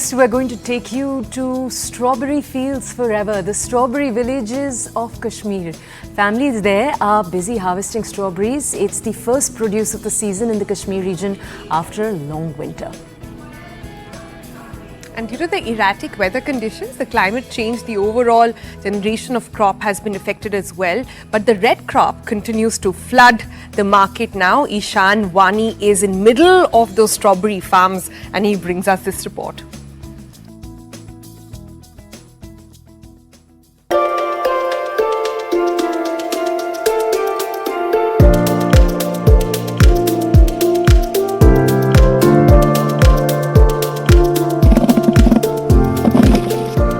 Next, we're going to take you to strawberry fields forever, the strawberry villages of Kashmir. Families there are busy harvesting strawberries. It's the first produce of the season in the Kashmir region after a long winter. And due to the erratic weather conditions, the climate change, the overall generation of crop has been affected as well. But the red crop continues to flood the market now. Ishan Wani is in middle of those strawberry farms and he brings us this report.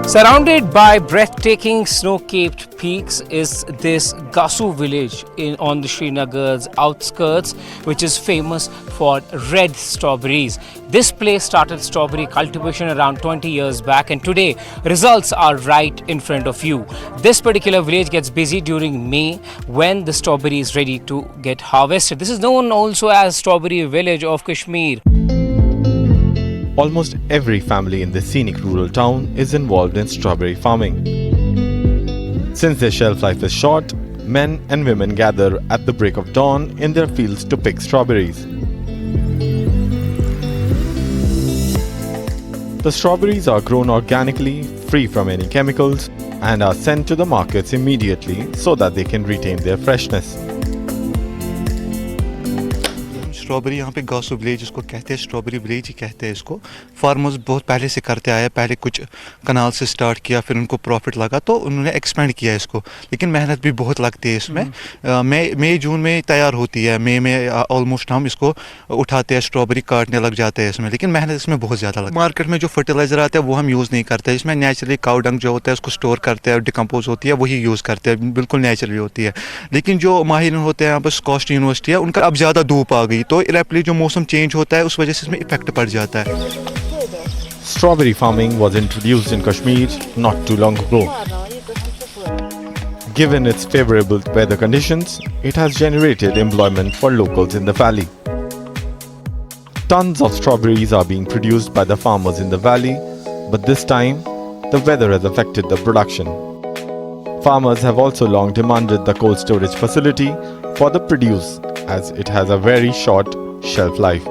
Surrounded by breathtaking snow-capped peaks is this Gasu village on the Srinagar's outskirts, which is famous for red strawberries. This place started strawberry cultivation around 20 years back, and today results are right in front of you. This particular village gets busy during May when the strawberry is ready to get harvested. This is known also as Strawberry Village of Kashmir. Almost every family in this scenic rural town is involved in strawberry farming. Since their shelf life is short, men and women gather at the break of dawn in their fields to pick strawberries. The strawberries are grown organically, free from any chemicals, and are sent to the markets immediately so that they can retain their freshness. Strawberry यहाँ पे गासू village इसको कहते हैं, strawberry village ही कहते हैं इसको। Farmers बहुत पहले से करते आए, पहले कुछ कनाल से स्टार्ट किया, फिर उनको प्रॉफिट लगा तो उन्होंने एक्सपेंड किया इसको, लेकिन मेहनत भी बहुत लगती है इसमें। मई जून में तैयार होती है, मई में ऑलमोस्ट हम इसको उठाते हैं, स्ट्रॉबेरी काटने लग जाते हैं इसमें, लेकिन मेहनत इसमें बहुत ज़्यादा लगती है। मार्केट में जो फर्टिलाइज़र आता है वो हम यूज़ नहीं करते, इसमें नेचुरली काउ डंग जो होता है उसको स्टोर करते हैं, डिकम्पोज होती है, वही यूज़ करते हैं, बिल्कुल नेचुरली होती है। लेकिन जो माहिर होते हैं यहाँ पर स्कॉस्ट यूनिवर्सिटी है, उनका अब ज़्यादा धूप आ गई तो रैपिडली जो मौसम चेंज होता है उस वजह से इसमें इफेक्ट पड़ जाता है। Strawberry farming was introduced in Kashmir not too long ago. Given its favorable weather conditions, it has generated employment for locals in the valley. Tons of strawberries are being produced by the farmers in the valley, but this time, the weather has affected the production. Farmers have also long demanded the cold storage facility for the produce, as it has a very short shelf life.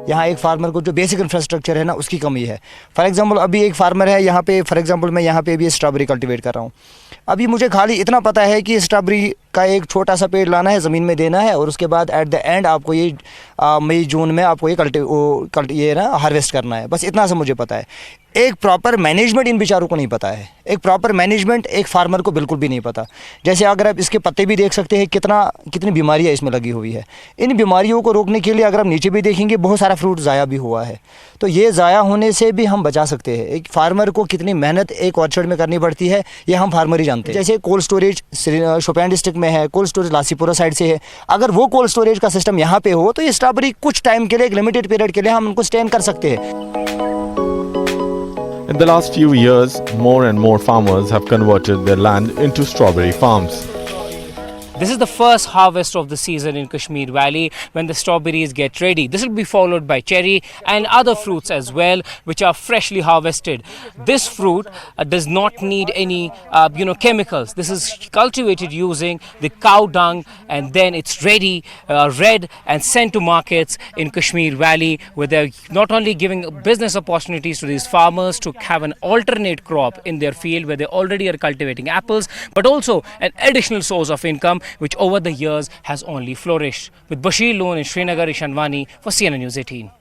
यहाँ एक farmer को जो basic infrastructure है ना उसकी कमी है। For example अभी एक फार्मर है यहाँ पे, फॉर एग्जांपल मैं यहाँ पे भी स्ट्रॉबेरी कल्टीवेट कर रहा हूँ। अभी मुझे खाली इतना पता है कि स्ट्रॉबेरी का एक छोटा सा पेड़ लाना है, ज़मीन में देना है और उसके बाद एट द एंड आपको ये मई जून में आपको ये ना हार्वेस्ट करना है, बस इतना सा मुझे पता है। एक प्रॉपर मैनेजमेंट इन बेचारों को नहीं पता है, एक प्रॉपर मैनेजमेंट एक फार्मर को बिल्कुल भी नहीं पता। जैसे अगर आप इसके पत्ते भी देख सकते हैं कितनी बीमारियाँ इसमें लगी हुई है। इन बीमारियों को रोकने के लिए अगर आप नीचे भी देखेंगे बहुत सारा फ्रूट ज़ाया भी हुआ है, तो ये ज़ाया होने से भी हम बचा सकते हैं। एक फार्मर को कितनी मेहनत एक ऑर्चर्ड में करनी पड़ती है ये हम फार्मर ही जानते हैं। जैसे कोल्ड स्टोरेज शोपियान डिस्ट्रिक्ट में है, कोल्ड स्टोरेज लासीपुरा साइड से है, अगर वो कोल्ड स्टोरेज का सिस्टम यहाँ पे हो तो ये स्ट्रॉबेरी कुछ टाइम के लिए, एक लिमिटेड पीरियड के लिए हम उनको स्टेन कर सकते हैं। In the last few years, more and more farmers have converted their land into strawberry farms. This is the first harvest of the season in Kashmir Valley when the strawberries get ready. This will be followed by cherry and other fruits as well, which are freshly harvested. This fruit does not need any chemicals. This is cultivated using the cow dung, and then it's ready, red, and sent to markets in Kashmir Valley, where they're not only giving business opportunities to these farmers to have an alternate crop in their field where they already are cultivating apples, but also an additional source of income which over the years has only flourished. With Bashir Loon in Srinagar, Ishan Wani for CNN News 18.